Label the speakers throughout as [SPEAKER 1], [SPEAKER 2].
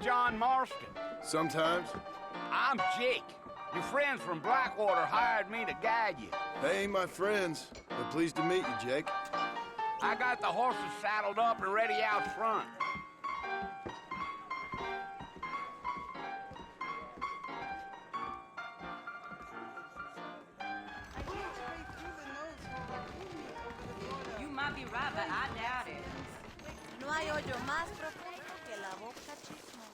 [SPEAKER 1] John Marston?
[SPEAKER 2] Sometimes.
[SPEAKER 1] I'm Jake. Your friends from Blackwater hired me to guide you.
[SPEAKER 2] They ain't my friends, but pleased to meet you, Jake.
[SPEAKER 1] I got the horses saddled up and ready out front.
[SPEAKER 3] You might be right, but I doubt it.
[SPEAKER 4] No hay hoyo más profundo que la boca chismosa.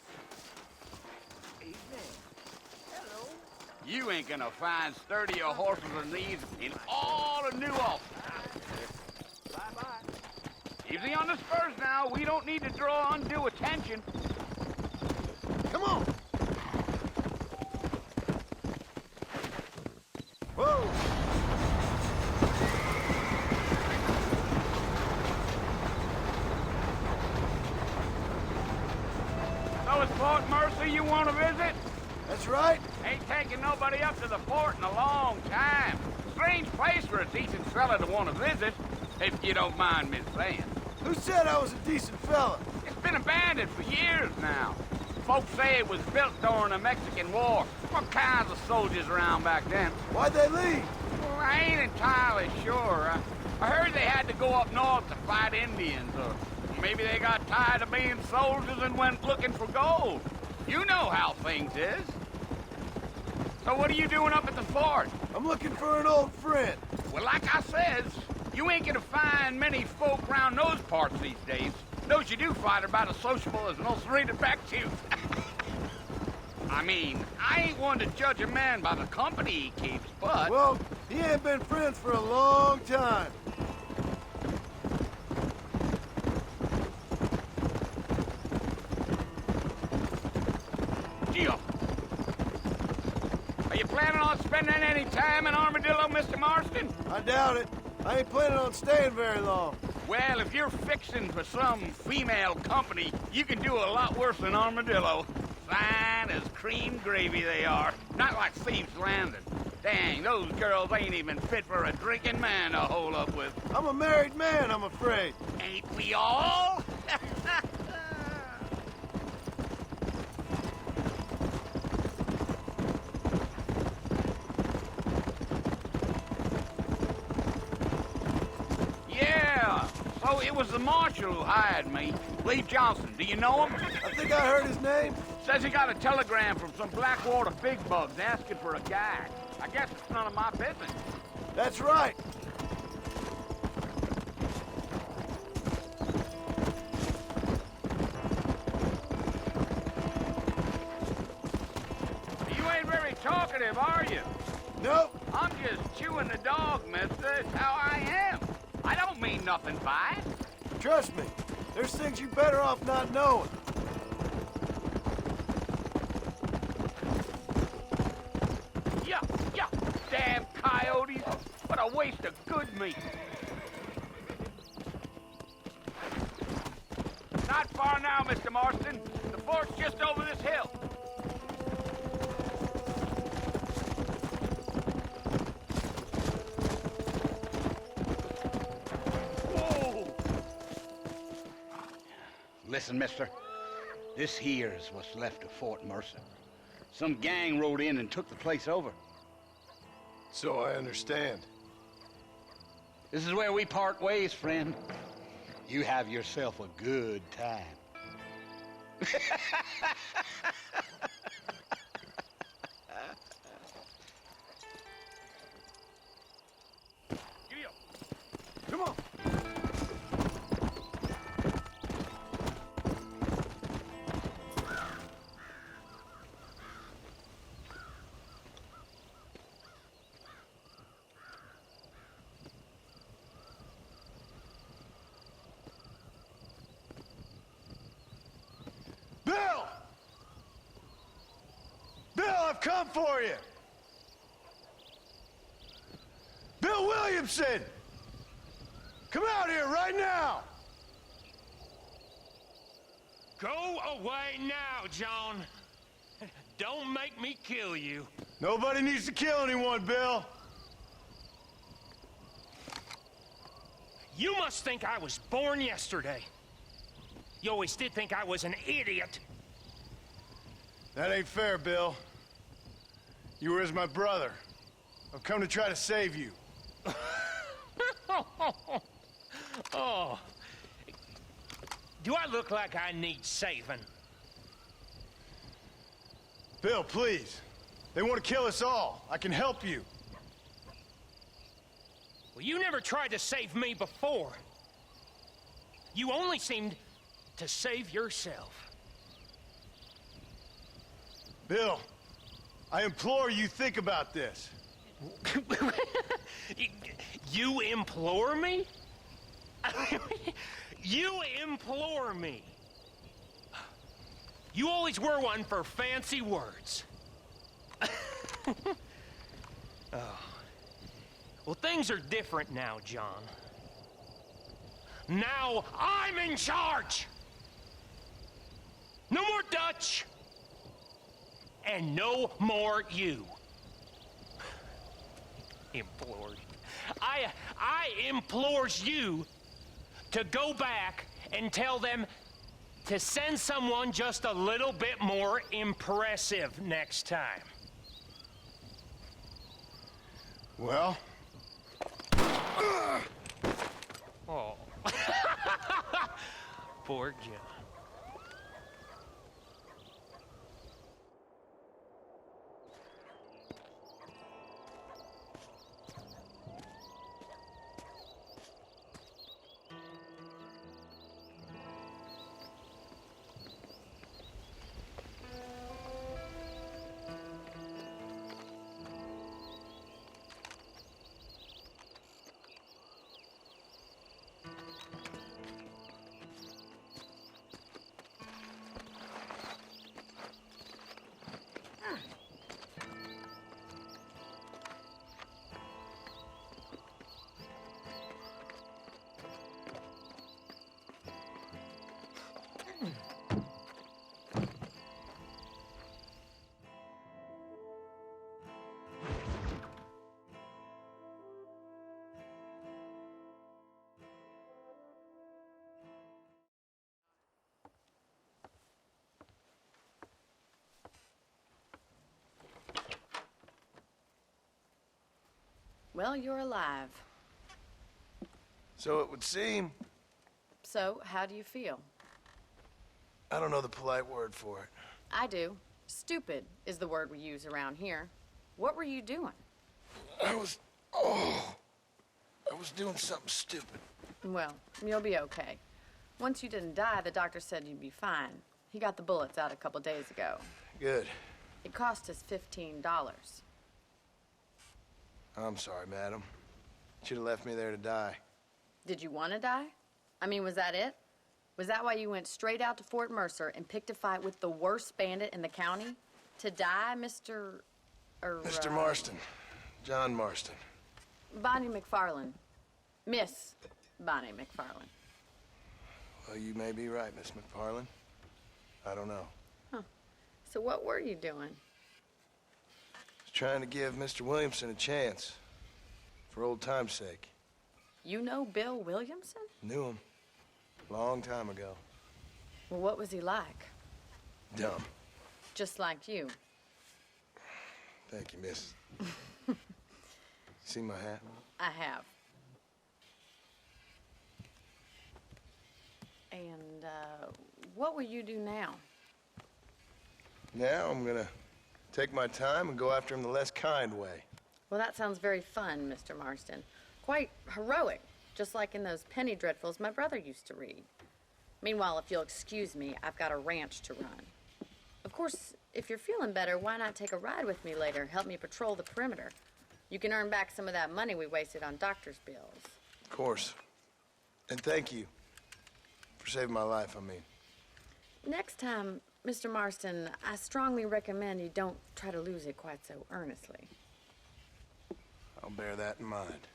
[SPEAKER 1] You ain't gonna find sturdier horses than these in all of New Ulster. Bye-bye. Easy on the spurs now. We don't need to draw undue attention.
[SPEAKER 2] Come on! Whoa!
[SPEAKER 1] So it's Fort Mercy you want to visit?
[SPEAKER 2] That's right.
[SPEAKER 1] Ain't taking nobody up to the fort in a long time. Strange place for a decent fella to want to visit, if you don't mind me saying.
[SPEAKER 2] Who said I was a decent fella?
[SPEAKER 1] It's been abandoned for years now. Folks say it was built during the Mexican War. What kinds of soldiers around back then?
[SPEAKER 2] Why'd they leave?
[SPEAKER 1] Well, I ain't entirely sure. I heard they had to go up north to fight Indians, or maybe they got tired of being soldiers and went looking for gold. You know how things is. So what are you doing up at the fort?
[SPEAKER 2] I'm looking for an old friend.
[SPEAKER 1] Well, like I says, you ain't gonna find many folk around those parts these days. Those you do find are about as sociable as most reading back to. I mean, I ain't one to judge a man by the company he keeps, but...
[SPEAKER 2] Well, he ain't been friends for a long time.
[SPEAKER 1] Gio. Are you planning on spending any time in Armadillo, Mr. Marston?
[SPEAKER 2] I doubt it. I ain't planning on staying very long.
[SPEAKER 1] Well, if you're fixing for some female company, you can do a lot worse than Armadillo. Fine as cream gravy they are. Not like Thieves' Landing. Dang, those girls ain't even fit for a drinking man to hole up with.
[SPEAKER 2] I'm a married man, I'm afraid.
[SPEAKER 1] Ain't we all? Yeah, so it was the marshal who hired me. Lee Johnson, do you know him?
[SPEAKER 2] I think I heard his name.
[SPEAKER 1] Says he got a telegram from some Blackwater big bugs asking for a guide. I guess it's none of my business.
[SPEAKER 2] That's right.
[SPEAKER 1] You ain't very talkative, are you?
[SPEAKER 2] Nope.
[SPEAKER 1] I'm just chewing the dog, mister. It's how I am. I don't mean nothing by it.
[SPEAKER 2] Trust me. There's things you better off not knowing.
[SPEAKER 1] Yeah, damn coyotes. What a waste of good meat. Not far now, Mr. Marston. The fort's just over this hill. Whoa! Listen, mister. This here is what's left of Fort Mercer. Some gang rode in and took the place over.
[SPEAKER 2] So I understand.
[SPEAKER 1] This is where we part ways, friend. You have yourself a good time.
[SPEAKER 2] Come on. Bill! Bill, I've come for you! Bill Williamson! Come out here right now!
[SPEAKER 5] Go away now, John. Don't make me kill you.
[SPEAKER 2] Nobody needs to kill anyone, Bill.
[SPEAKER 5] You must think I was born yesterday. You always did think I was an idiot.
[SPEAKER 2] That ain't fair, Bill. You were as my brother. I've come to try to save you.
[SPEAKER 5] Oh. Do I look like I need saving?
[SPEAKER 2] Bill, please. They want to kill us all. I can help you.
[SPEAKER 5] Well, you never tried to save me before. You only seemed to save yourself.
[SPEAKER 2] Bill, I implore you think about this.
[SPEAKER 5] You implore me? You implore me. You always were one for fancy words. Oh. Well, things are different now, John. Now I'm in charge! No more Dutch! And no more you. Implored. I implores you to go back and tell them to send someone just a little bit more impressive next time.
[SPEAKER 2] Well?
[SPEAKER 5] Oh. Poor John.
[SPEAKER 6] Well, you're alive.
[SPEAKER 2] So it would seem.
[SPEAKER 6] So, how do you feel?
[SPEAKER 2] I don't know the polite word for it.
[SPEAKER 6] I do. Stupid is the word we use around here. What were you doing?
[SPEAKER 2] I was doing something stupid.
[SPEAKER 6] Well, you'll be okay. Once you didn't die, the doctor said you'd be fine. He got the bullets out a couple days ago.
[SPEAKER 2] Good.
[SPEAKER 6] It cost us $15.
[SPEAKER 2] I'm sorry, madam. Should have left me there to die.
[SPEAKER 6] Did you want to die? I mean, was that it? Was that why you went straight out to Fort Mercer and picked a fight with the worst bandit in the county? To die, Mr.
[SPEAKER 2] Mr. Marston. John Marston.
[SPEAKER 6] Bonnie McFarlane. Miss Bonnie McFarlane.
[SPEAKER 2] Well, you may be right, Miss McFarlane. I don't know.
[SPEAKER 6] So what were you doing?
[SPEAKER 2] I was trying to give Mr. Williamson a chance. For old time's sake.
[SPEAKER 6] You know Bill Williamson?
[SPEAKER 2] Knew him. Long time ago.
[SPEAKER 6] Well, what was he like?
[SPEAKER 2] Dumb.
[SPEAKER 6] Just like you.
[SPEAKER 2] Thank you, miss. See my hat?
[SPEAKER 6] I have. And, what will you do now?
[SPEAKER 2] Now I'm gonna take my time and go after him the less kind way.
[SPEAKER 6] Well, that sounds very fun, Mr. Marston. Quite heroic, just like in those penny dreadfuls my brother used to read. Meanwhile, if you'll excuse me, I've got a ranch to run. Of course, if you're feeling better, why not take a ride with me later? Help me patrol the perimeter. You can earn back some of that money we wasted on doctor's bills.
[SPEAKER 2] Of course. And thank you for saving my life, I mean.
[SPEAKER 6] Next time, Mr. Marston, I strongly recommend you don't try to lose it quite so earnestly.
[SPEAKER 2] I'll bear that in mind.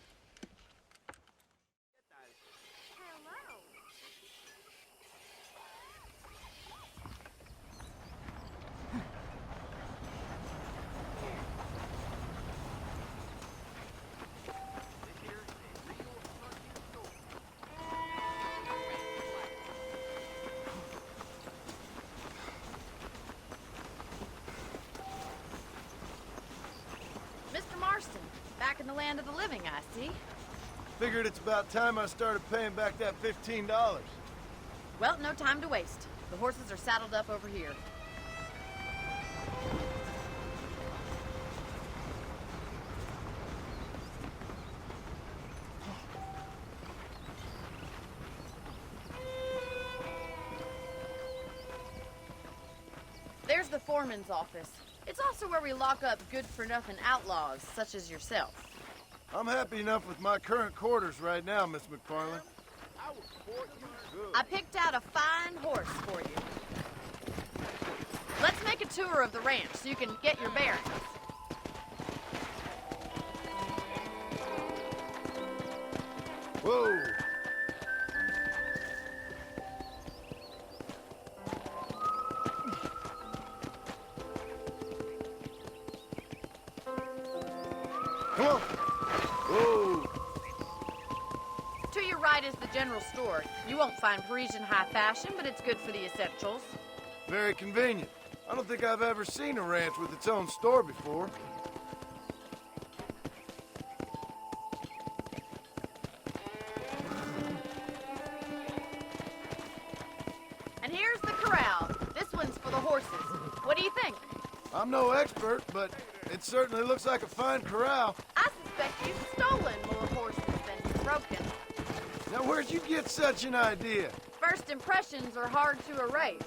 [SPEAKER 4] land of the living, I see.
[SPEAKER 2] Figured it's about time I started paying back that $15.
[SPEAKER 4] Well, no time to waste. The horses are saddled up over here. There's the foreman's office. It's also where we lock up good-for-nothing outlaws, such as yourself.
[SPEAKER 2] I'm happy enough with my current quarters right now, Miss McFarland.
[SPEAKER 4] I picked out a fine horse for you. Let's make a tour of the ranch so you can get your bearings.
[SPEAKER 2] Whoa! Come on! Whoa!
[SPEAKER 4] To your right is the general store. You won't find Parisian high fashion, but it's good for the essentials.
[SPEAKER 2] Very convenient. I don't think I've ever seen a ranch with its own store before.
[SPEAKER 4] And here's the corral. This one's for the horses. What do you think?
[SPEAKER 2] I'm no expert, but it certainly looks like a fine corral.
[SPEAKER 4] I suspect you've stolen more horses than you've broken.
[SPEAKER 2] Now, where'd you get such an idea?
[SPEAKER 4] First impressions are hard to erase.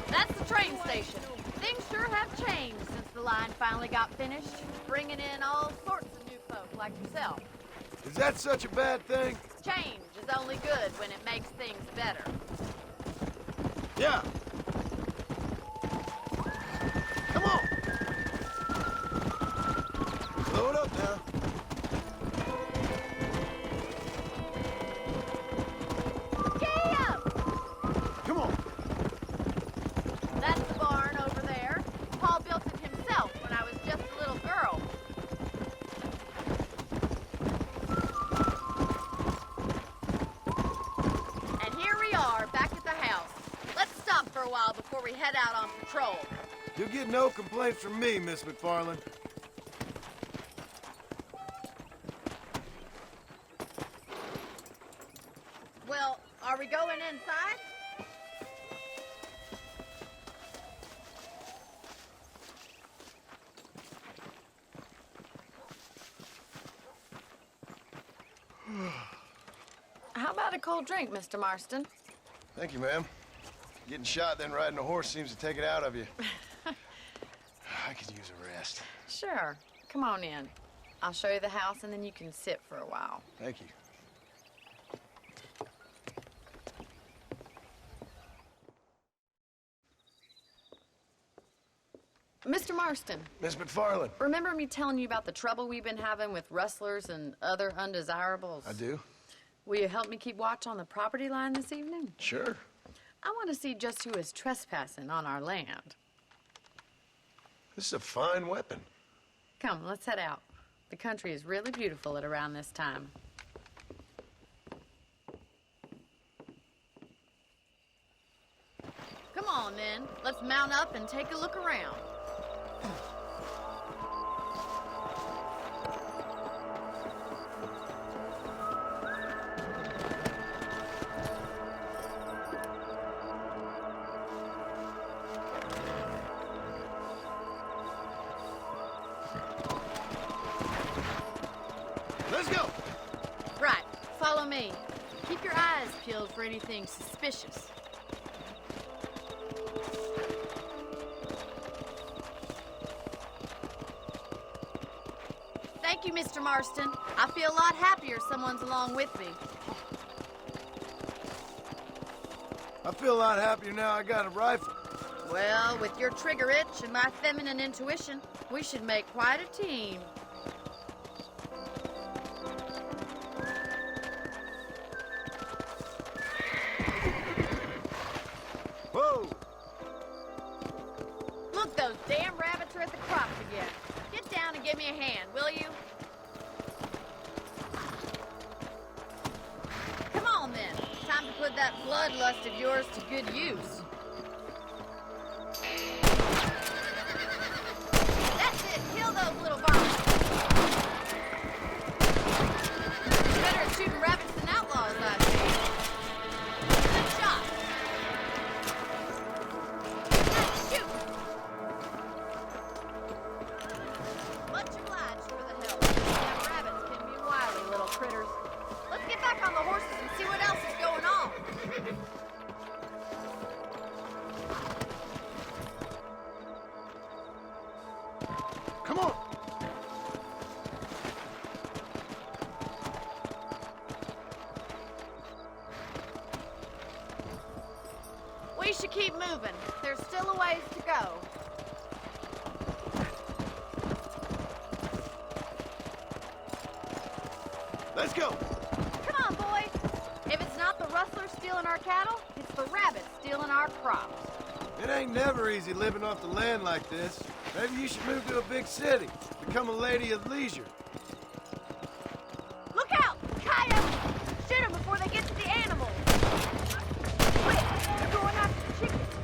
[SPEAKER 4] That's the train station. Things sure have changed since the line finally got finished, bringing in all sorts of new folk like yourself.
[SPEAKER 2] Is that such a bad thing?
[SPEAKER 4] Change is only good when it makes things better.
[SPEAKER 2] Yeah. Come on. Load up now.
[SPEAKER 4] Giddy up!
[SPEAKER 2] Come on.
[SPEAKER 4] That's the barn over there. Paul built it himself when I was just a little girl. And here we are, back at the house. Let's stop for a while before we head out on patrol.
[SPEAKER 2] You'll get no complaints from me, Miss McFarland.
[SPEAKER 4] Well, are we going inside? How about a cold drink, Mr. Marston?
[SPEAKER 2] Thank you, ma'am. Getting shot, then riding a horse seems to take it out of you. I could use a rest.
[SPEAKER 6] Sure. Come on in. I'll show you the house, and then you can sit for a while.
[SPEAKER 2] Thank you.
[SPEAKER 6] Mr. Marston,
[SPEAKER 2] Miss McFarland.
[SPEAKER 6] remember me telling you about the trouble we've been having with rustlers and other undesirables?
[SPEAKER 2] I do?
[SPEAKER 6] Will you help me keep watch on the property line this evening?
[SPEAKER 2] Sure.
[SPEAKER 6] I want to see just who is trespassing on our land.
[SPEAKER 2] This is a fine weapon.
[SPEAKER 6] Come, let's head out. The country is really beautiful at around this time.
[SPEAKER 4] Come on, then. Let's mount up and take a look around.
[SPEAKER 2] Let's go!
[SPEAKER 4] Right. Follow me. Keep your eyes peeled for anything suspicious. Thank you, Mr. Marston. I feel a lot happier someone's along with me.
[SPEAKER 2] I feel a lot happier now I got a rifle.
[SPEAKER 4] Well, with your trigger itch and my feminine intuition, we should make quite a team.
[SPEAKER 2] Whoa!
[SPEAKER 4] Look, those damn rabbits are at the crops again. Get down and give me a hand, will you? Come on, then. Time to put that bloodlust of yours to good use. should keep moving. There's still a ways to go.
[SPEAKER 2] Let's go!
[SPEAKER 4] Come on, boys. If it's not the rustlers stealing our cattle, it's the rabbits stealing our crops.
[SPEAKER 2] It ain't never easy living off the land like this. Maybe you should move to a big city. Become a lady of leisure.
[SPEAKER 4] Look out! Coyotes! Shoot them before they get to the animals. Quick! They're going after the chickens.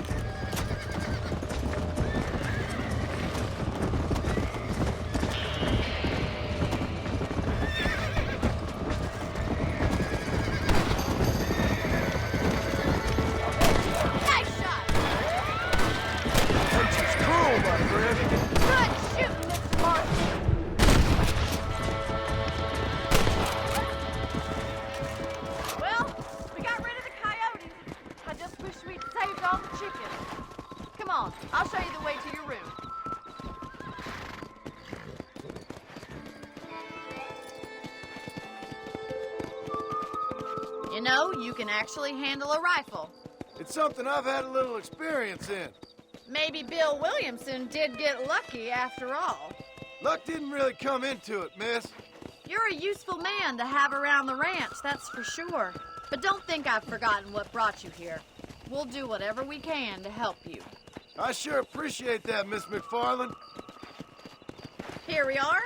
[SPEAKER 4] Nice shot!
[SPEAKER 2] Nature's cruel, my friend.
[SPEAKER 4] Good shooting, Mr. Marston. Well, we got rid of the coyotes. I just wish we'd saved all the chickens. Come on, I'll show you the way to your room. You know, you can actually handle a rifle.
[SPEAKER 2] It's something I've had a little experience in.
[SPEAKER 4] Maybe Bill Williamson did get lucky after all.
[SPEAKER 2] Luck didn't really come into it, miss.
[SPEAKER 4] You're a useful man to have around the ranch, that's for sure. But don't think I've forgotten what brought you here. We'll do whatever we can to help you.
[SPEAKER 2] I sure appreciate that, Miss McFarland.
[SPEAKER 4] Here we are.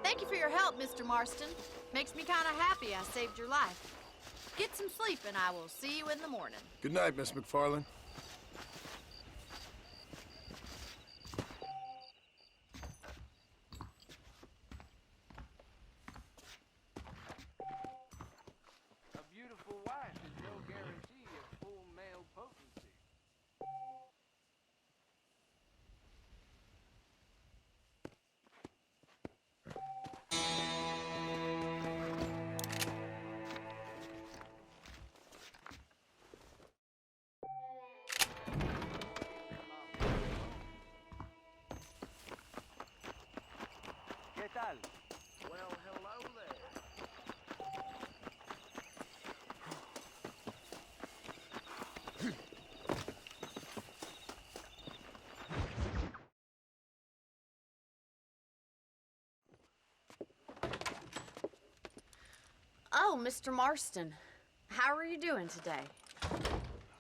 [SPEAKER 4] Thank you for your help, Mr. Marston. Makes me kind of happy I saved your life. Get some sleep and I will see you in the morning.
[SPEAKER 2] Good night, Miss McFarland.
[SPEAKER 7] A beautiful wife is no guarantee of full male potency. ¿Qué tal? Well, hello there.
[SPEAKER 6] Oh, Mr. Marston. How are you doing today?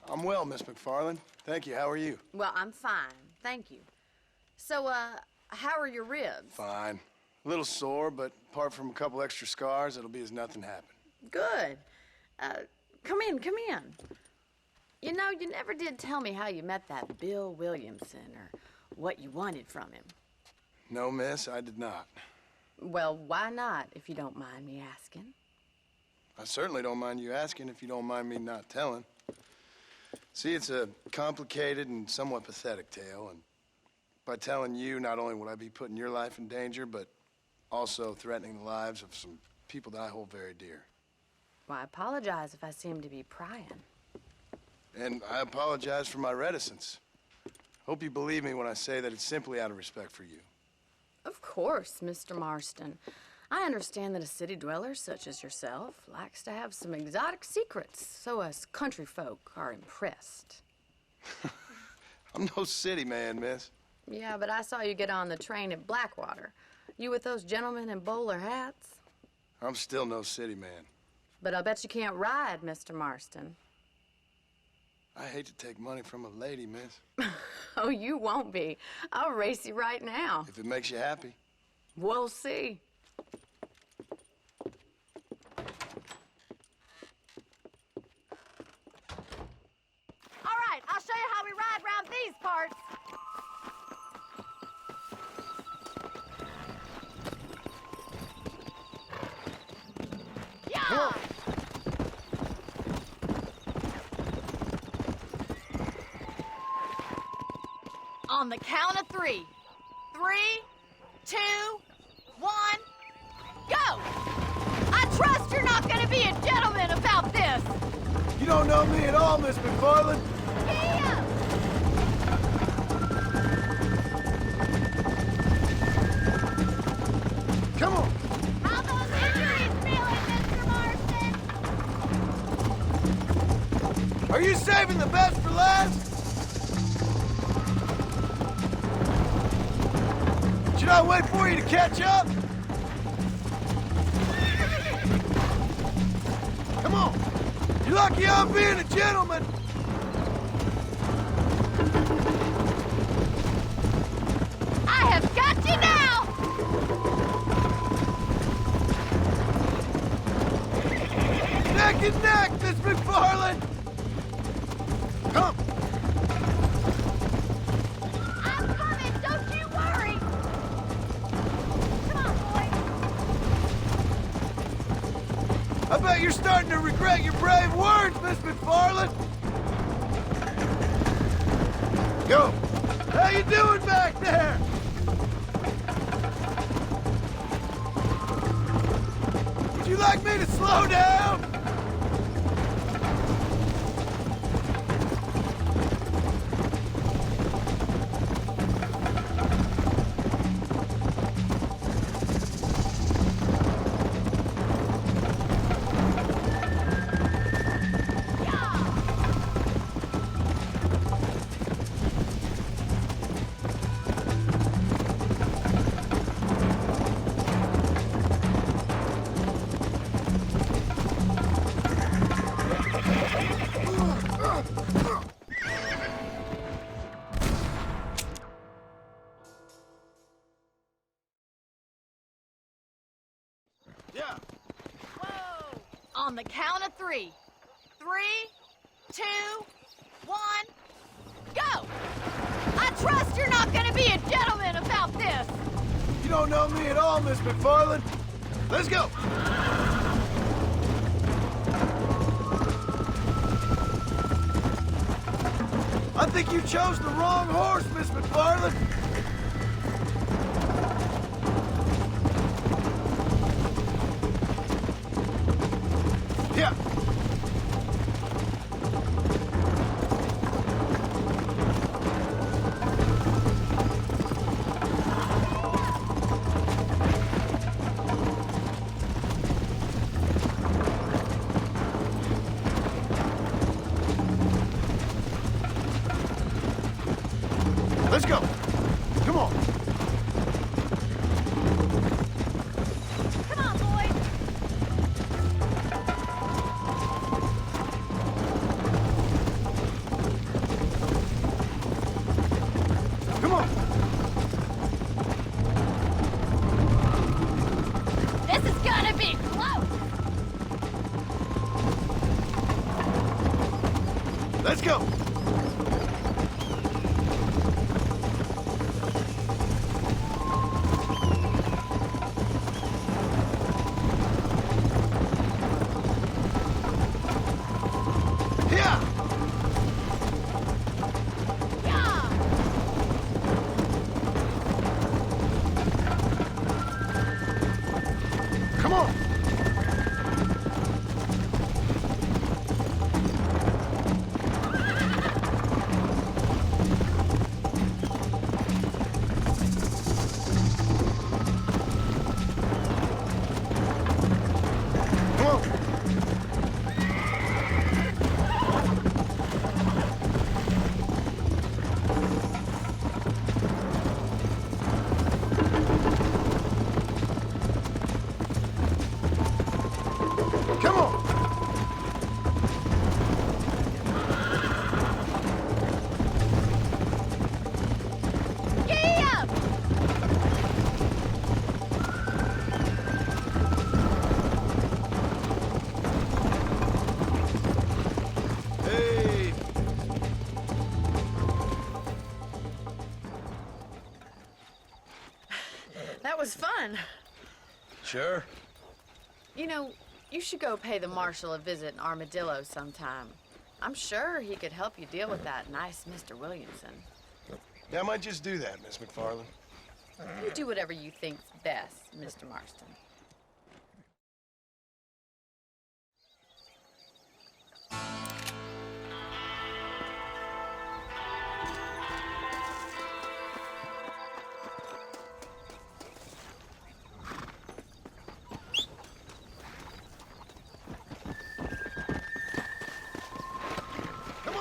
[SPEAKER 2] I'm well, Miss McFarland. Thank you. How are you?
[SPEAKER 6] Well, I'm fine. Thank you. So, how are your ribs?
[SPEAKER 2] Fine. A little sore, but apart from a couple extra scars, it'll be as nothing happened.
[SPEAKER 6] Good. Come in, come in. You know, you never did tell me how you met that Bill Williamson or what you wanted from him.
[SPEAKER 2] No, miss, I did not.
[SPEAKER 6] Well, why not, if you don't mind me asking?
[SPEAKER 2] I certainly don't mind you asking if you don't mind me not telling. See, it's a complicated and somewhat pathetic tale, and by telling you, not only would I be putting your life in danger, but also threatening the lives of some people that I hold very dear.
[SPEAKER 6] Well, I apologize if I seem to be prying.
[SPEAKER 2] And I apologize for my reticence. Hope you believe me when I say that it's simply out of respect for you.
[SPEAKER 6] Of course, Mr. Marston. I understand that a city dweller such as yourself likes to have some exotic secrets, so us country folk are impressed.
[SPEAKER 2] I'm no city man, miss.
[SPEAKER 6] Yeah, but I saw you get on the train at Blackwater. You with those gentlemen in bowler hats?
[SPEAKER 2] I'm still no city man.
[SPEAKER 6] But I bet you can't ride, Mr. Marston.
[SPEAKER 2] I hate to take money from a lady, miss.
[SPEAKER 6] Oh, you won't be. I'll race you right now.
[SPEAKER 2] If it makes you happy.
[SPEAKER 6] We'll see.
[SPEAKER 4] All right, I'll show you how we ride around these parts. Yeah! On the count of 3. 3, 2, 1, go! I trust you're not gonna be a gentleman about this.
[SPEAKER 2] You don't know me at all, Miss McFarland.
[SPEAKER 4] Here!
[SPEAKER 2] Come on. saving the best for last? Should I wait for you to catch up? Come on. You're lucky I'm being a gentleman.
[SPEAKER 4] I have got you now!
[SPEAKER 2] Neck and neck, Miss McFarland! Come!
[SPEAKER 4] I'm coming, don't you worry! Come on, boy!
[SPEAKER 2] I bet you're starting to regret your brave words, Miss McFarland! Go! How you doing back there? Would you like me to slow down? Yeah.
[SPEAKER 4] Whoa! On the count of 3. 3, 2, 1, go! I trust you're not gonna be a gentleman about this!
[SPEAKER 2] You don't know me at all, Miss McFarland. Let's go! I think you chose the wrong horse, Miss McFarland. Yeah. Let's go. Come on.
[SPEAKER 4] Come on, boy!
[SPEAKER 2] Come on.
[SPEAKER 4] This is gonna be close!
[SPEAKER 2] Let's go. Yeah.
[SPEAKER 4] Yeah!
[SPEAKER 2] Come on. Come on. Come on.
[SPEAKER 4] Giddy up!
[SPEAKER 2] Hey.
[SPEAKER 6] That was fun.
[SPEAKER 2] Sure.
[SPEAKER 6] You know, you should go pay the marshal a visit in Armadillo sometime. I'm sure he could help you deal with that nice Mr. Williamson.
[SPEAKER 2] Yeah, I might just do that, Miss McFarland.
[SPEAKER 6] You do whatever you think's best, Mr. Marston.
[SPEAKER 2] Come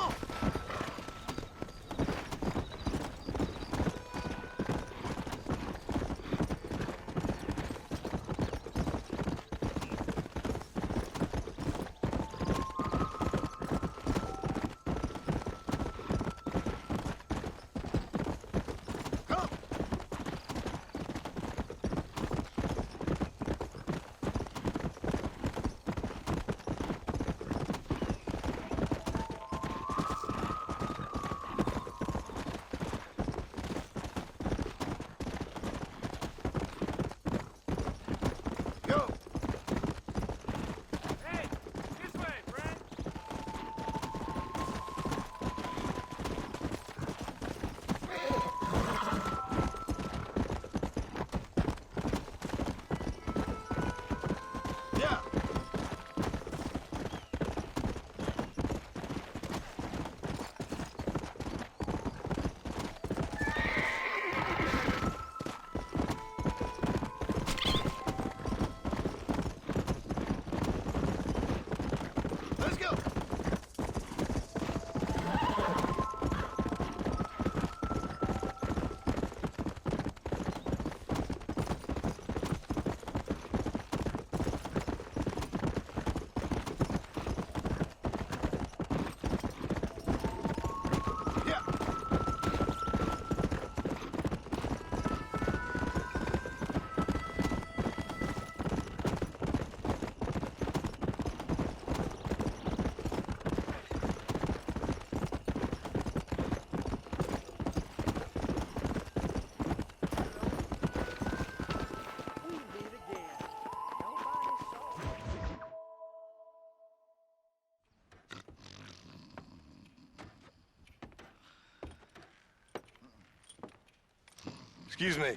[SPEAKER 2] Excuse me.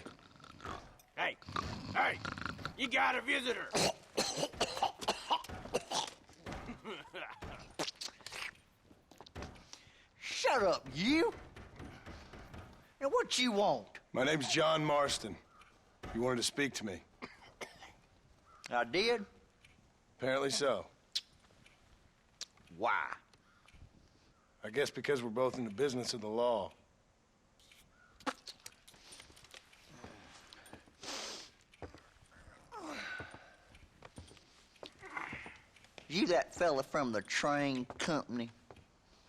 [SPEAKER 7] Hey, hey, you got a visitor.
[SPEAKER 8] Shut up, you! Now what you want?
[SPEAKER 2] My name's John Marston. You wanted to speak to me.
[SPEAKER 8] I did?
[SPEAKER 2] Apparently so.
[SPEAKER 8] Why?
[SPEAKER 2] I guess because we're both in the business of the law.
[SPEAKER 8] You that fella from the train company?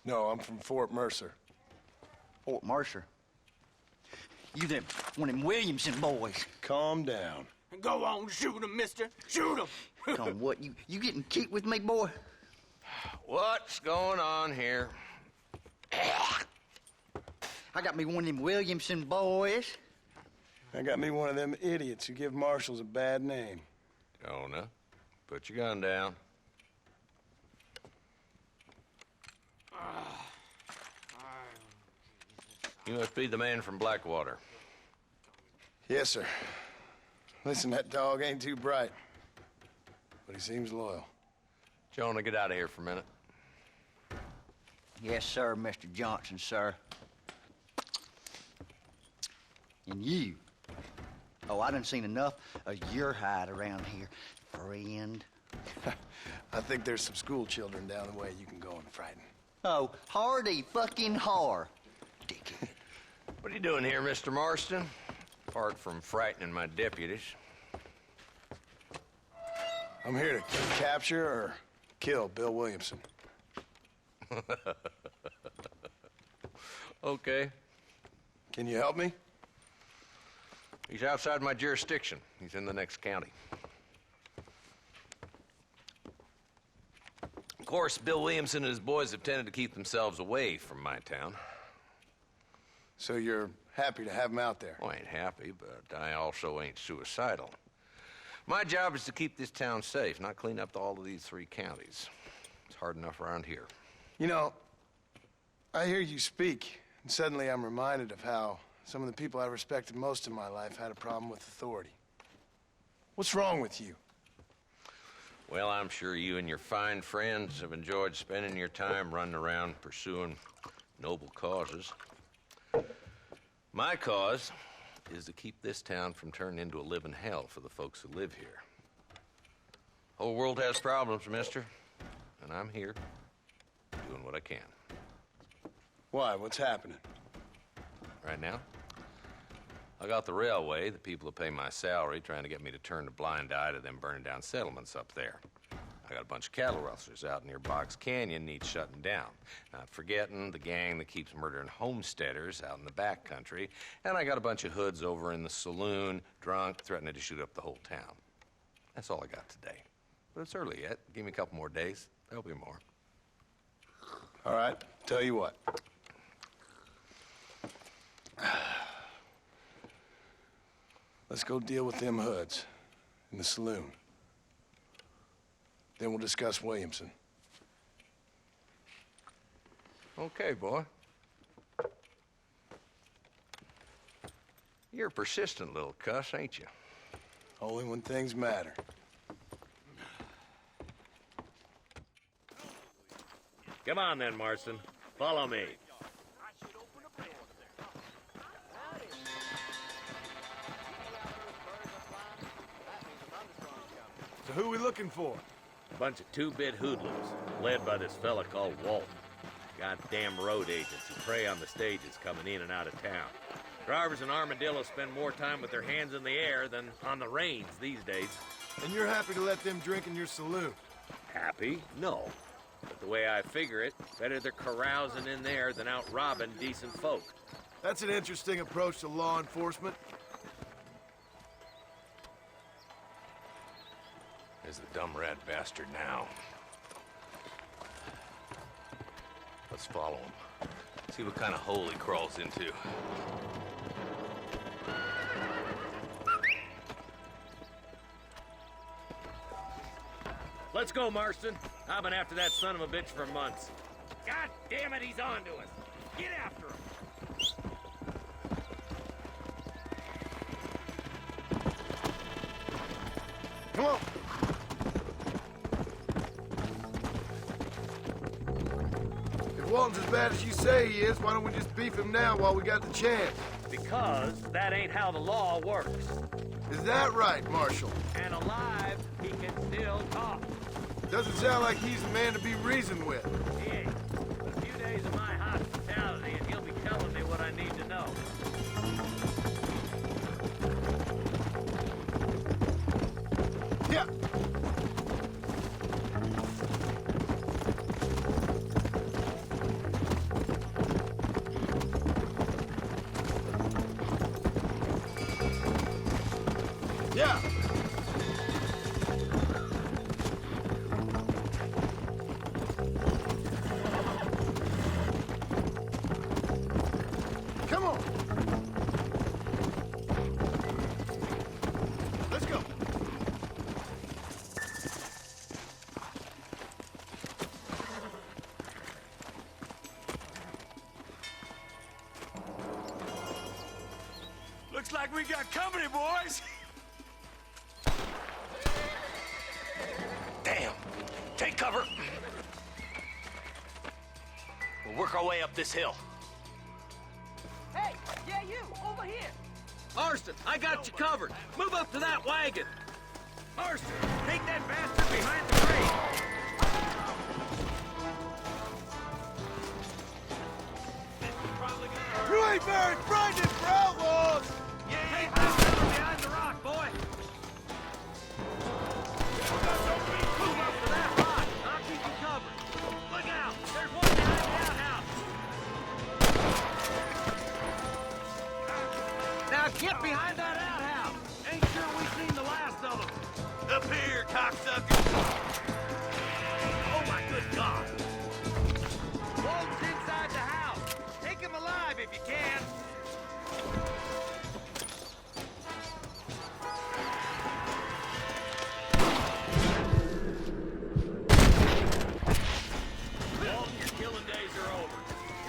[SPEAKER 2] No, I'm from Fort Mercer.
[SPEAKER 8] Fort Mercer? You them, one of them Williamson boys.
[SPEAKER 2] Calm down.
[SPEAKER 7] Go on, shoot him, mister. Shoot him.
[SPEAKER 8] Come on, what, you getting cute with me, boy?
[SPEAKER 9] What's going on here?
[SPEAKER 8] I got me one of them Williamson boys.
[SPEAKER 2] I got me one of them idiots who give marshals a bad name.
[SPEAKER 9] Jonah, put your gun down. You must be the man from Blackwater.
[SPEAKER 2] Yes, sir. Listen, that dog ain't too bright, but he seems loyal.
[SPEAKER 9] Jonah, get out of here for a minute.
[SPEAKER 8] Yes, sir, Mr. Johnson, sir. And you. Oh, I done seen enough of your hide around here, friend.
[SPEAKER 2] I think there's some school children down the way you can go and frighten.
[SPEAKER 8] Oh, hardy fucking har. Dickhead.
[SPEAKER 9] What are you doing here, Mr. Marston? Apart from frightening my deputies.
[SPEAKER 2] I'm here to capture or kill Bill Williamson.
[SPEAKER 9] Okay.
[SPEAKER 2] Can you help me?
[SPEAKER 9] He's outside my jurisdiction. He's in the next county. Of course, Bill Williamson and his boys have tended to keep themselves away from my town.
[SPEAKER 2] So you're happy to have him out there?
[SPEAKER 9] Well, I ain't happy, but I also ain't suicidal. My job is to keep this town safe, not clean up all of these 3 counties. It's hard enough around here.
[SPEAKER 2] You know, I hear you speak, and suddenly I'm reminded of how some of the people I respected most in my life had a problem with authority. What's wrong with you?
[SPEAKER 9] Well, I'm sure you and your fine friends have enjoyed spending your time running around pursuing noble causes. My cause is to keep this town from turning into a living hell for the folks who live here. Whole world has problems, mister, and I'm here doing what I can.
[SPEAKER 2] Why? What's happening?
[SPEAKER 9] Right now, I got the railway, the people who pay my salary, trying to get me to turn a blind eye to them burning down settlements up there. I got a bunch of cattle rustlers out near Box Canyon needs shutting down. Not forgetting the gang that keeps murdering homesteaders out in the back country. And I got a bunch of hoods over in the saloon, drunk, threatening to shoot up the whole town. That's all I got today. But it's early yet. Give me a couple more days. There'll be more.
[SPEAKER 2] All right, tell you what. Let's go deal with them hoods in the saloon. Then we'll discuss Williamson.
[SPEAKER 9] Okay, boy. You're a persistent little cuss, ain't you?
[SPEAKER 2] Only when things matter.
[SPEAKER 10] Come on then, Marston. Follow me.
[SPEAKER 2] So who are we looking for?
[SPEAKER 10] A bunch of two-bit hoodlums, led by this fella called Walton. Goddamn road agents who prey on the stages coming in and out of town. Drivers in Armadillo spend more time with their hands in the air than on the reins these days.
[SPEAKER 2] And you're happy to let them drink in your saloon?
[SPEAKER 10] Happy? No. But the way I figure it, better they're carousing in there than out robbing decent folk.
[SPEAKER 2] That's an interesting approach to law enforcement.
[SPEAKER 9] There's the dumb rat bastard now. Let's follow him. See what kind of hole he crawls into.
[SPEAKER 10] Let's go, Marston. I've been after that son of a bitch for months. God damn it, he's on to us. Get after him.
[SPEAKER 2] Come on. If Walton's as bad as you say he is, why don't we just beef him now while we got the chance?
[SPEAKER 10] Because that ain't how the law works.
[SPEAKER 2] Is that right, Marshal?
[SPEAKER 10] And alive, he can still talk.
[SPEAKER 2] Doesn't sound like he's the man to be reasoned with.
[SPEAKER 10] He ain't. A few days of my hospitality, and he'll be telling me what I need to know.
[SPEAKER 2] Yeah. Yeah. Come on. Let's go.
[SPEAKER 1] Looks like we got company, boys.
[SPEAKER 5] Damn. Take cover. We'll work our way up this hill.
[SPEAKER 7] Hey, yeah, you, over here.
[SPEAKER 10] Marston, I got you covered. Move up to that wagon. Marston, take that bastard behind the tree.
[SPEAKER 2] You ain't very frightened for outlaws!
[SPEAKER 10] Yeah, take that fella behind the rock, boy. Move up to that rock. I'll keep you covered. Look out. There's one behind the outhouse. Now get behind that outhouse. Ain't sure we've seen the last of them. Up here, cocksucker. Oh, my good God. Walton's inside the house. Take him alive if you can. Walton, your killing days are over.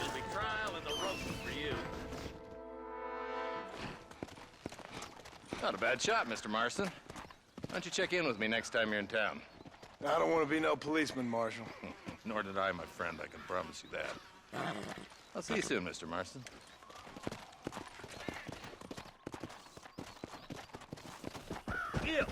[SPEAKER 10] It'll be trial and the roasting for you.
[SPEAKER 9] Not a bad shot, Mr. Marston. Why don't you check in with me next time you're in town?
[SPEAKER 2] I don't want to be no policeman, Marshal.
[SPEAKER 9] Nor did I, my friend. I can promise you that. I'll see you soon, Mr. Marston.
[SPEAKER 10] Gil,